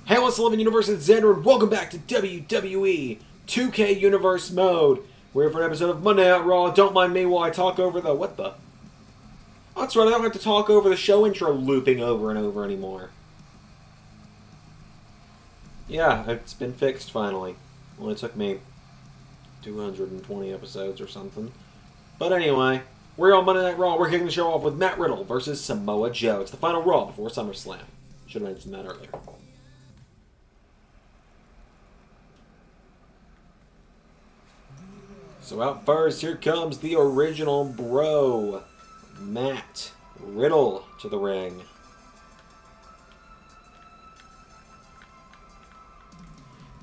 Hey, what's the living universe? It's Xander, and welcome back to WWE 2K Universe Mode. We're here for an episode of Monday Night Raw. Don't mind me while I talk over the... What the? Oh, that's right, I don't have to talk over the show intro looping over and over anymore. Yeah, it's been fixed finally. Only took me 220 episodes or something. But anyway, we're on Monday Night Raw. We're kicking the show off with Matt Riddle versus Samoa Joe. It's the final Raw before SummerSlam. Should have mentioned that earlier. So out first, here comes the original bro, Matt Riddle, to the ring.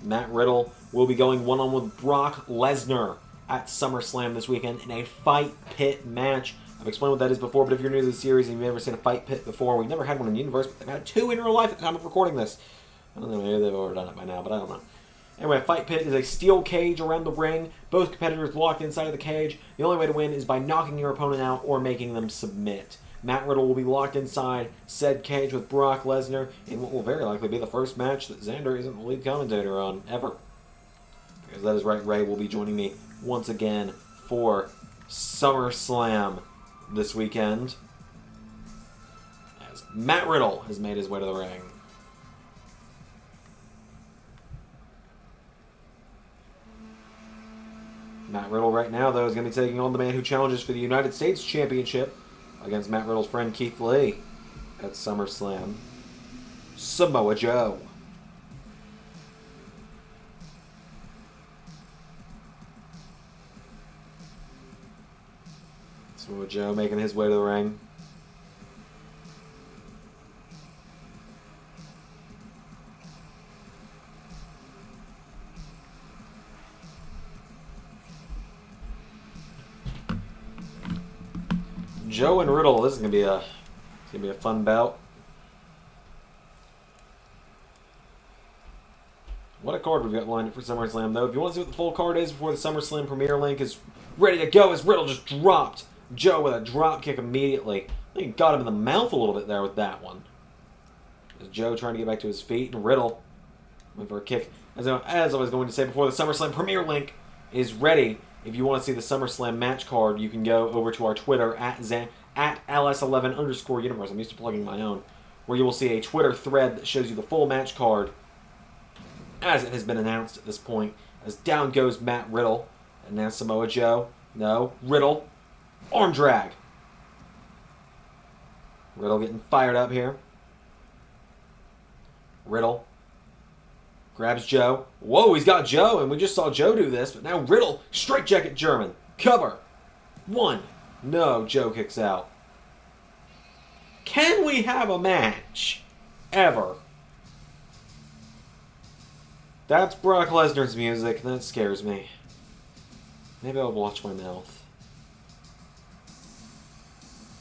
Matt Riddle will be going one-on-one with Brock Lesnar at SummerSlam this weekend in a fight pit match. I've explained what that is before, but if you're new to the series and you've never seen a fight pit before, we've never had one in the universe, but they've had two in real life at the time of recording this. I don't know, maybe they've already done it by now, but I don't know. Anyway, a fight pit is a steel cage around the ring. Both competitors locked inside of the cage. The only way to win is by knocking your opponent out or making them submit. Matt Riddle will be locked inside said cage with Brock Lesnar in what will very likely be the first match that Xander isn't the lead commentator on, ever. Because that is right, Ray will be joining me once again for SummerSlam this weekend, as Matt Riddle has made his way to the ring. Matt Riddle right now, though, is going to be taking on the man who challenges for the United States Championship against Matt Riddle's friend Keith Lee at SummerSlam, Samoa Joe. Samoa Joe making his way to the ring. Joe and Riddle, this is gonna be a fun bout. What a card we've got lined up for SummerSlam, though. If you want to see what the full card is before the SummerSlam premiere link is ready to go, as Riddle just dropped Joe with a drop kick immediately. I think he got him in the mouth a little bit there with that one. As Joe trying to get back to his feet, and Riddle went for a kick. As I was going to say before, the SummerSlam premiere link is ready. If you want to see the SummerSlam match card, you can go over to our Twitter at @LS11_universe. I'm used to plugging my own. Where you will see a Twitter thread that shows you the full match card as it has been announced at this point. As down goes Matt Riddle. And now Samoa Joe. No. Riddle. Arm drag. Riddle getting fired up here. Riddle grabs Joe. Whoa, he's got Joe, and we just saw Joe do this, but now Riddle, straight jacket German. Cover. One. No, Joe kicks out. Can we have a match? Ever? That's Brock Lesnar's music, and that scares me. Maybe I'll watch my mouth.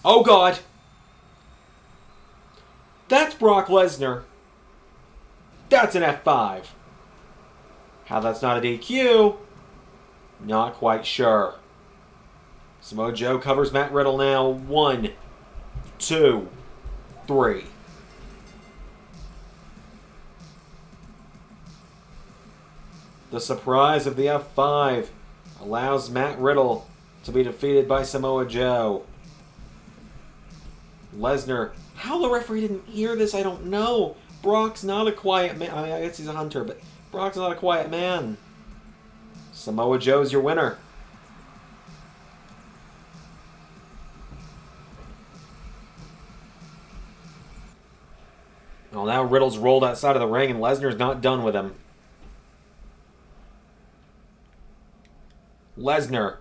Oh, God. That's Brock Lesnar. That's an F5. How that's not a DQ? Not quite sure. Samoa Joe covers Matt Riddle now. 1, 2, 3. The surprise of the F5 allows Matt Riddle to be defeated by Samoa Joe. Lesnar. How the referee didn't hear this, I don't know. Brock's not a quiet man. I mean, I guess he's a hunter, but Brock's not a quiet man. Samoa Joe's your winner. Well, now Riddle's rolled outside of the ring, and Lesnar's not done with him. Lesnar.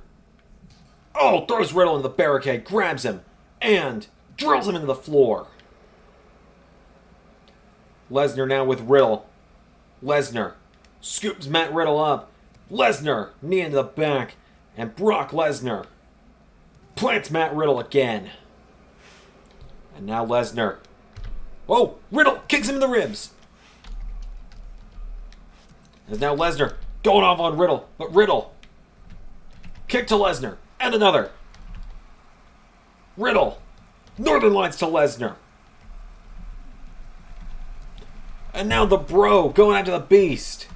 Oh, throws Riddle into the barricade, grabs him, and drills him into the floor. Lesnar now with Riddle. Lesnar scoops Matt Riddle up. Lesnar, knee into the back. And Brock Lesnar plants Matt Riddle again. And now Lesnar. Oh, Riddle kicks him in the ribs. And now Lesnar going off on Riddle. But Riddle. Kick to Lesnar. And another. Riddle. Northern Lights to Lesnar. And now the Bro going after the Beast.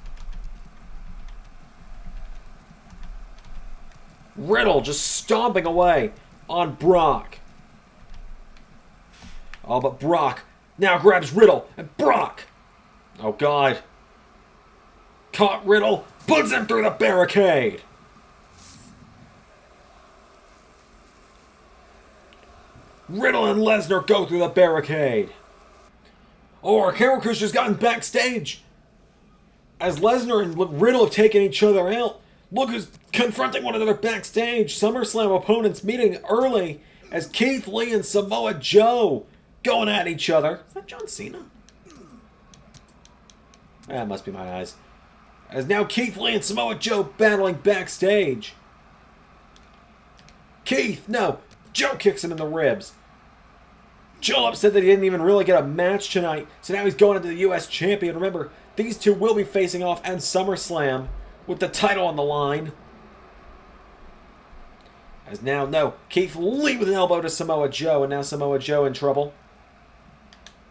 Riddle just stomping away on Brock. Oh, but Brock now grabs Riddle and Brock. Oh, God. Caught Riddle, puts him through the barricade. Riddle and Lesnar go through the barricade. Oh, our camera crew's just gotten backstage. As Lesnar and Riddle have taken each other out, look who's confronting one another backstage. SummerSlam opponents meeting early as Keith Lee and Samoa Joe going at each other. Is that John Cena? That must be my eyes. As now Keith Lee and Samoa Joe battling backstage. Keith, no. Joe kicks him in the ribs. Joe upset that he didn't even really get a match tonight, so now he's going into the U.S. Champion. Remember, these two will be facing off at SummerSlam with the title on the line. As now, no, Keith Lee with an elbow to Samoa Joe, and now Samoa Joe in trouble.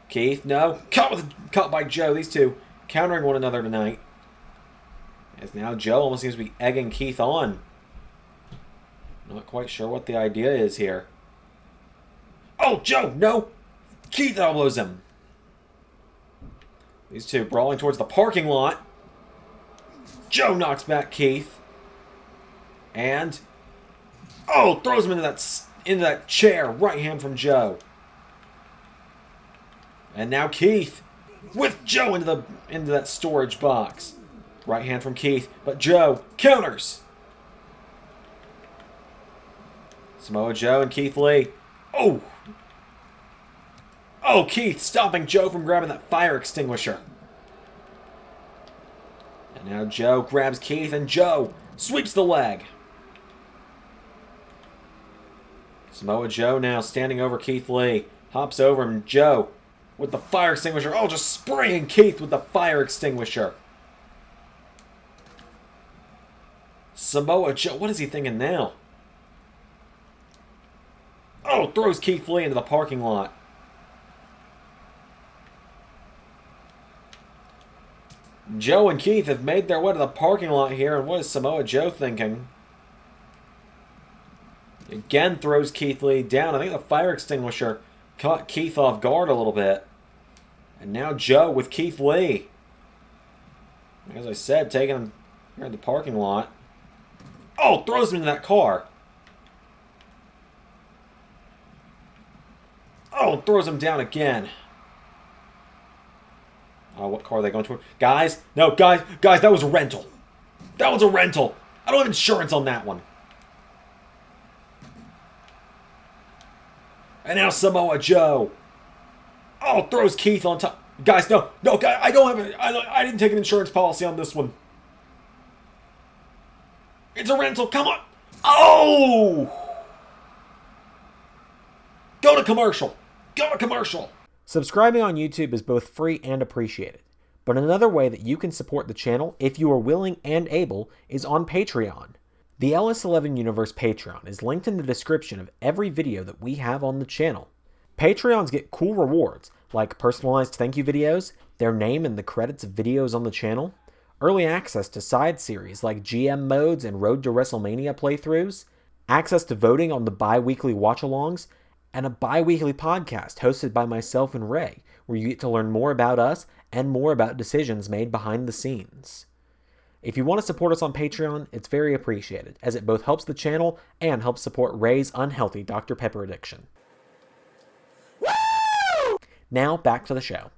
Keith, no, caught by Joe. These two countering one another tonight. As now Joe almost seems to be egging Keith on. Not quite sure what the idea is here. Oh, Joe, no! Keith elbows him. These two brawling towards the parking lot. Joe knocks back Keith. And... oh, throws him into that chair. Right hand from Joe. And now Keith with Joe into that storage box. Right hand from Keith, but Joe counters. Samoa Joe and Keith Lee. Oh! Oh, Keith stopping Joe from grabbing that fire extinguisher. And now Joe grabs Keith, and Joe sweeps the leg. Samoa Joe now standing over Keith Lee. Hops over him. Joe with the fire extinguisher. Oh, just spraying Keith with the fire extinguisher. Samoa Joe, what is he thinking now? Oh, throws Keith Lee into the parking lot. Joe and Keith have made their way to the parking lot here, and what is Samoa Joe thinking? Again throws Keith Lee down. I think the fire extinguisher caught Keith off guard a little bit. And now Joe with Keith Lee. As I said, taking him here in the parking lot. Oh, throws him into that car. Oh, throws him down again. Oh, what car are they going toward? Guys, no, guys, that was a rental. That was a rental. I don't have insurance on that one. And now Samoa Joe. Oh, throws Keith on top. Guys, no, guys, I didn't take an insurance policy on this one. It's a rental, come on. Oh! Go to commercial. Go to commercial. Subscribing on YouTube is both free and appreciated, but another way that you can support the channel, if you are willing and able, is on Patreon. The LS11 Universe Patreon is linked in the description of every video that we have on the channel. Patreons get cool rewards, like personalized thank you videos, their name in the credits of videos on the channel, early access to side series like GM modes and Road to WrestleMania playthroughs, access to voting on the bi-weekly watch-alongs, and a bi-weekly podcast hosted by myself and Ray, where you get to learn more about us and more about decisions made behind the scenes. If you want to support us on Patreon, it's very appreciated, as it both helps the channel and helps support Ray's unhealthy Dr. Pepper addiction. Woo! Now, back to the show.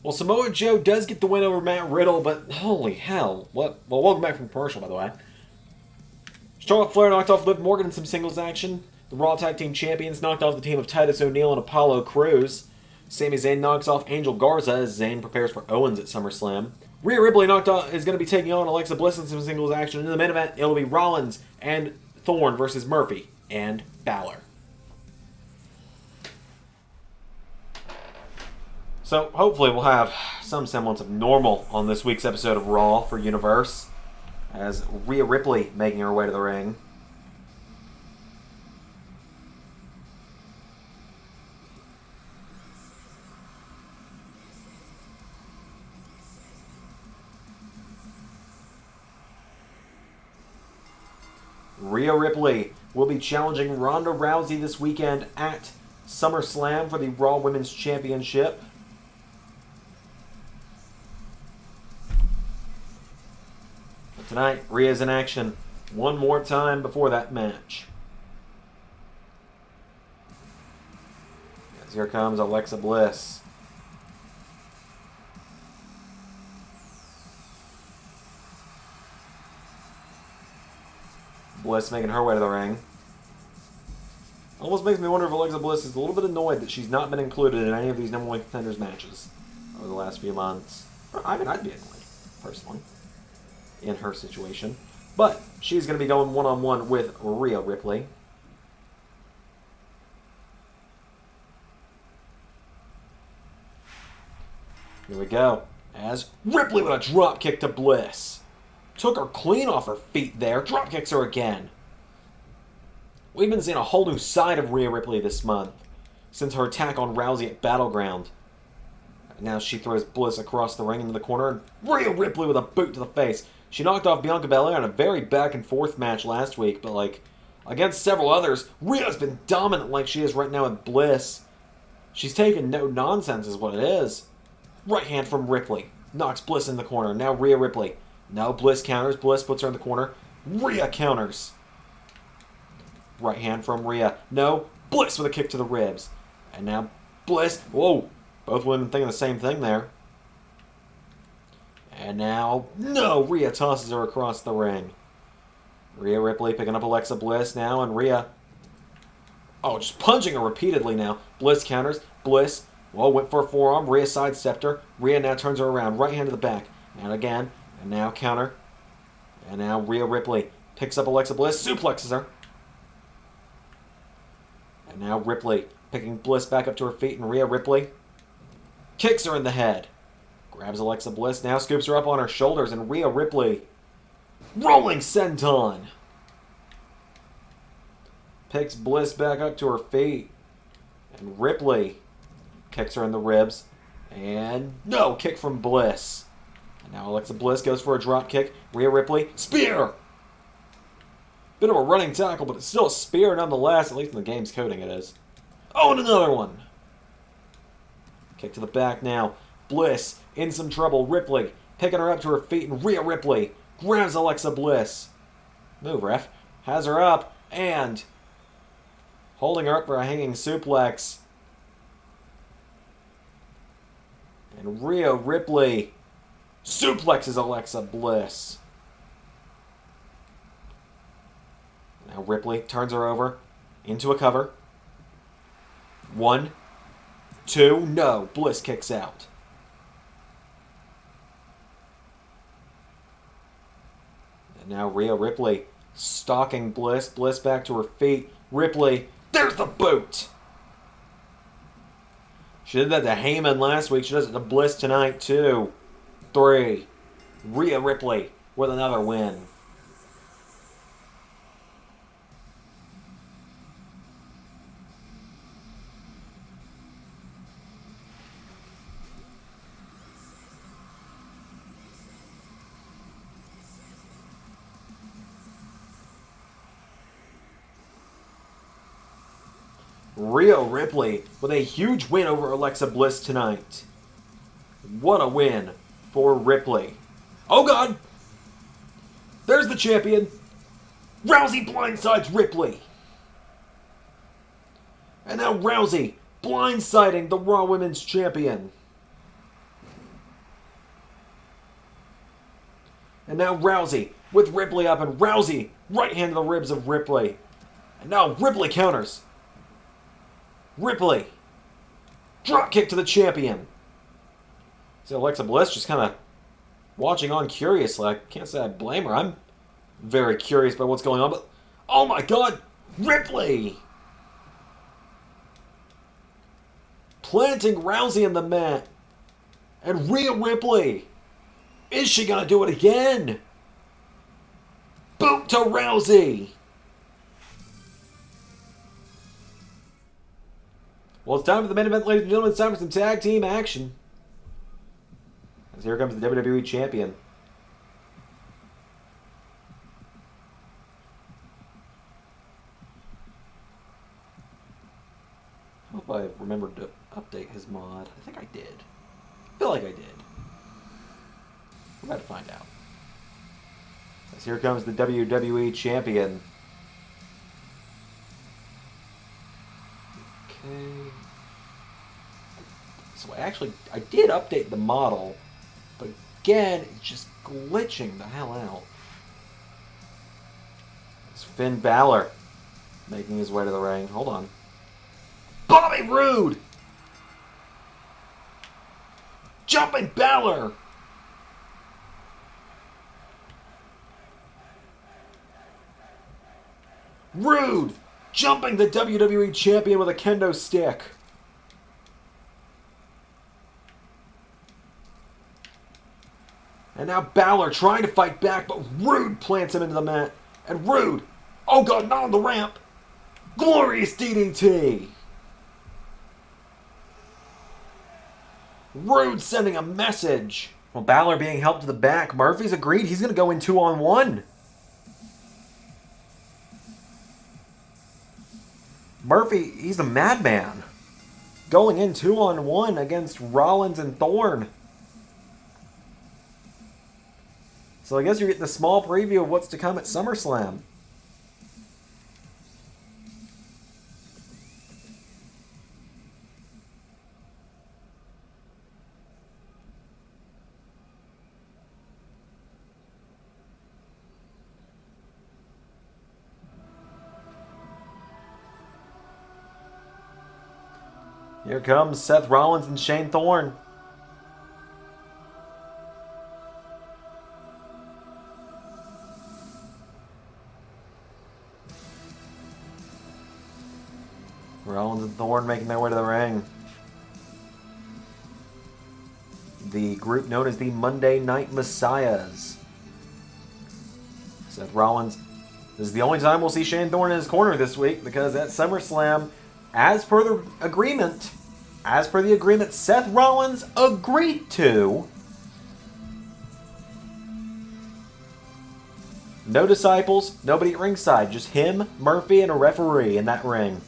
Well, Samoa Joe does get the win over Matt Riddle, but holy hell. What? Well, welcome back from commercial, by the way. Charlotte Flair knocked off Liv Morgan in some singles action. The Raw Tag Team Champions knocked off the team of Titus O'Neil and Apollo Crews. Sami Zayn knocks off Angel Garza as Zayn prepares for Owens at SummerSlam. Rhea Ripley is going to be taking on Alexa Bliss in some singles action. In the main event, it'll be Rollins and Thorne versus Murphy and Balor. So hopefully we'll have some semblance of normal on this week's episode of Raw for Universe, as Rhea Ripley making her way to the ring. Rhea Ripley will be challenging Ronda Rousey this weekend at SummerSlam for the Raw Women's Championship. But tonight, Rhea's in action one more time before that match. As here comes Alexa Bliss. Bliss making her way to the ring. Almost makes me wonder if Alexa Bliss is a little bit annoyed that she's not been included in any of these number one contenders matches over the last few months. I mean, I'd be annoyed, personally, in her situation. But she's going to be going one-on-one with Rhea Ripley. Here we go. As Ripley with a drop kick to Bliss. Took her clean off her feet there. Drop kicks her again. We've been seeing a whole new side of Rhea Ripley this month since her attack on Rousey at Battleground. Now she throws Bliss across the ring into the corner, and Rhea Ripley with a boot to the face. She knocked off Bianca Belair in a very back-and-forth match last week, but like against several others, Rhea's been dominant like she is right now with Bliss. She's taking no nonsense is what it is. Right hand from Ripley. Knocks Bliss in the corner. Now Rhea Ripley. No, Bliss counters. Bliss puts her in the corner. Rhea counters. Right hand from Rhea. No, Bliss with a kick to the ribs. And now Bliss. Whoa. Both women thinking the same thing there. And now, no, Rhea tosses her across the ring. Rhea Ripley picking up Alexa Bliss now, and Rhea, just punching her repeatedly now. Bliss counters. Bliss, went for a forearm. Rhea sidestepped her. Rhea now turns her around. Right hand to the back. And again. And now counter. And now Rhea Ripley picks up Alexa Bliss, suplexes her. And now Ripley picking Bliss back up to her feet, and Rhea Ripley kicks her in the head. Grabs Alexa Bliss, now scoops her up on her shoulders, and Rhea Ripley rolling senton. Picks Bliss back up to her feet. And Ripley kicks her in the ribs. And no, kick from Bliss. And now Alexa Bliss goes for a drop kick. Rhea Ripley, spear! Bit of a running tackle, but it's still a spear nonetheless. At least in the game's coding it is. Oh, and another one! Kick to the back now. Bliss in some trouble. Ripley picking her up to her feet, and Rhea Ripley grabs Alexa Bliss. Move, ref. Has her up, and holding her up for a hanging suplex. And Rhea Ripley suplexes Alexa Bliss. Now Ripley turns her over into a cover. 1, 2, no. Bliss kicks out. And now Rhea Ripley stalking Bliss. Bliss back to her feet. Ripley, there's the boot! She did that to Heyman last week. She does it to Bliss tonight, too. 3. Rhea Ripley with another win. Rhea Ripley with a huge win over Alexa Bliss tonight. What a win for Ripley. Oh God! There's the champion. Rousey blindsides Ripley. And now Rousey blindsiding the Raw Women's Champion. And now Rousey with Ripley up, and Rousey right hand to the ribs of Ripley. And now Ripley counters. Ripley. Drop kick to the champion. See Alexa Bliss just kind of watching on curiously. I can't say I blame her. I'm very curious about what's going on. But oh my God, Ripley! Planting Rousey in the mat. And Rhea Ripley. Is she going to do it again? Boot to Rousey. Well, it's time for the main event, ladies and gentlemen. It's time for some tag team action. As here comes the WWE Champion. feel like I did. We're about to find out. So here comes the WWE Champion. Okay. So I did update the model, but again, it's just glitching the hell out. It's Finn Balor making his way to the ring. Hold on. Bobby Roode! Jumping Balor! Roode! Jumping the WWE Champion with a kendo stick. And now Balor trying to fight back, but Roode plants him into the mat. And Roode, oh god, not on the ramp. Glorious DDT. Roode sending a message. Well, Balor being helped to the back. Murphy's agreed he's going to go in 2-on-1. Murphy, he's a madman. Going in 2-on-1 against Rollins and Thorne. So I guess you're getting a small preview of what's to come at SummerSlam. Here comes Seth Rollins and Shane Thorne. Rollins and Thorne making their way to the ring. The group known as the Monday Night Messiahs. Seth Rollins. This is the only time we'll see Shane Thorne in his corner this week, because at SummerSlam, as per the agreement, Seth Rollins agreed to. No disciples, nobody at ringside, just him, Murphy, and a referee in that ring.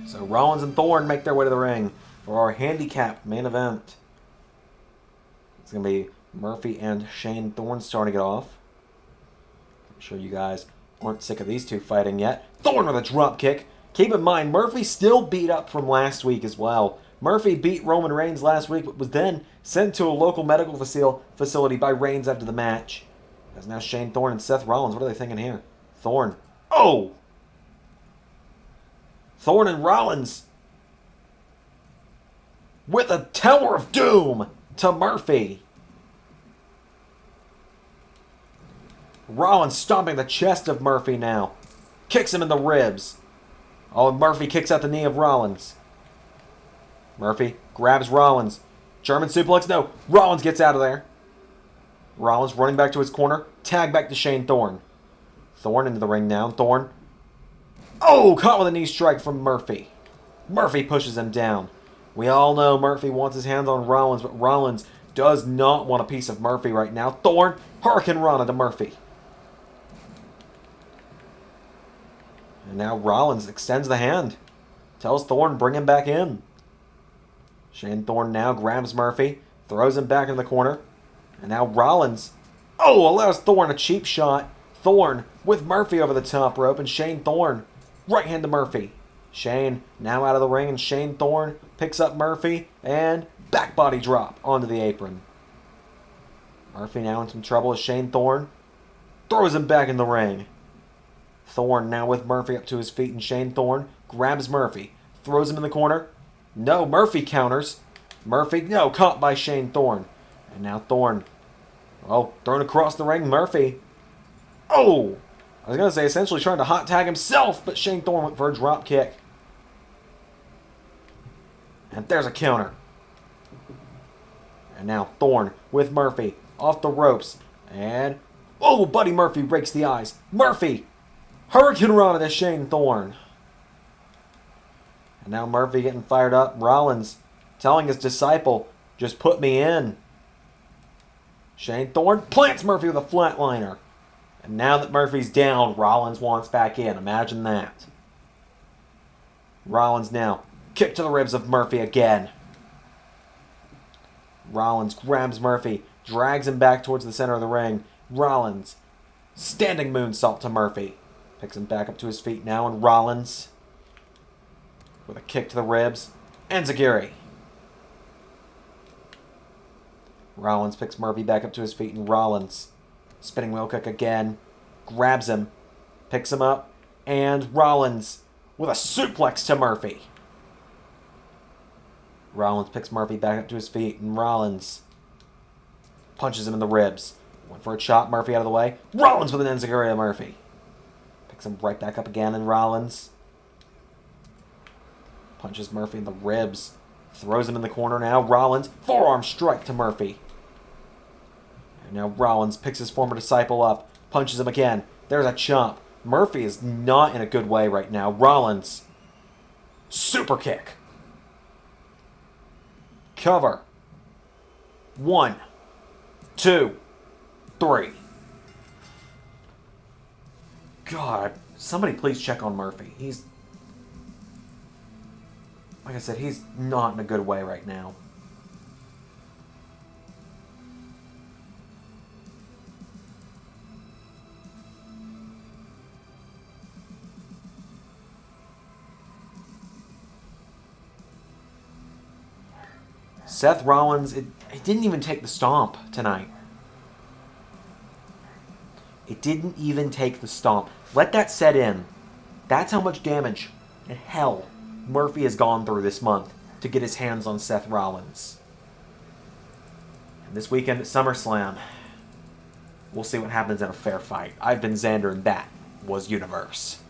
So Rollins and Thorne make their way to the ring for our handicapped main event. It's going to be Murphy and Shane Thorne starting it off. I'm sure you guys aren't sick of these two fighting yet. Thorne with a drop kick. Keep in mind, Murphy still beat up from last week as well. Murphy beat Roman Reigns last week, but was then sent to a local medical facility by Reigns after the match. As now Shane Thorne and Seth Rollins, what are they thinking here? Thorne. Oh! Thorne and Rollins with a Tower of Doom to Murphy. Rollins stomping the chest of Murphy now. Kicks him in the ribs. Oh, Murphy kicks out the knee of Rollins. Murphy grabs Rollins. German suplex, no. Rollins gets out of there. Rollins running back to his corner. Tag back to Shane Thorne. Thorne into the ring now. Thorne. Oh, caught with a knee strike from Murphy. Murphy pushes him down. We all know Murphy wants his hands on Rollins, but Rollins does not want a piece of Murphy right now. Thorne, Hurricane Rana to Murphy. And now Rollins extends the hand. Tells Thorne, bring him back in. Shane Thorne now grabs Murphy. Throws him back in the corner. And now Rollins, allows Thorne a cheap shot. Thorne with Murphy over the top rope. And Shane Thorne, right hand to Murphy. Shane now out of the ring. And Shane Thorne picks up Murphy. And back body drop onto the apron. Murphy now in some trouble as Shane Thorne throws him back in the ring. Thorne now with Murphy up to his feet, and Shane Thorne grabs Murphy. Throws him in the corner. No, Murphy counters. Murphy, no, caught by Shane Thorne. And now Thorne, thrown across the ring. Murphy, I was going to say essentially trying to hot tag himself, but Shane Thorne went for a drop kick. And there's a counter. And now Thorne with Murphy off the ropes. And, Buddy Murphy breaks the eyes. Murphy, Hurricane Rana to Shane Thorne. And now Murphy getting fired up. Rollins telling his disciple, just put me in. Shane Thorne plants Murphy with a flatliner. And now that Murphy's down, Rollins wants back in. Imagine that. Rollins now kick to the ribs of Murphy again. Rollins grabs Murphy, drags him back towards the center of the ring. Rollins, standing moonsault to Murphy. Picks him back up to his feet now, and Rollins, with a kick to the ribs, enziguri. Rollins picks Murphy back up to his feet, and Rollins, spinning wheel kick again, grabs him, picks him up, and Rollins with a suplex to Murphy. Rollins picks Murphy back up to his feet, and Rollins punches him in the ribs. Went for a chop, Murphy out of the way. Rollins with an enziguri to Murphy. Picks him right back up again, and Rollins punches Murphy in the ribs. Throws him in the corner now. Rollins, forearm strike to Murphy. And now Rollins picks his former disciple up, punches him again. There's a chomp. Murphy is not in a good way right now. Rollins, super kick. Cover. 1, 2, 3. God, somebody please check on Murphy. He's, like I said, he's not in a good way right now. Seth Rollins, he didn't even take the stomp tonight. It didn't even take the stomp. Let that set in. That's how much damage and hell Murphy has gone through this month to get his hands on Seth Rollins. And this weekend at SummerSlam, we'll see what happens in a fair fight. I've been Xander, and that was Universe.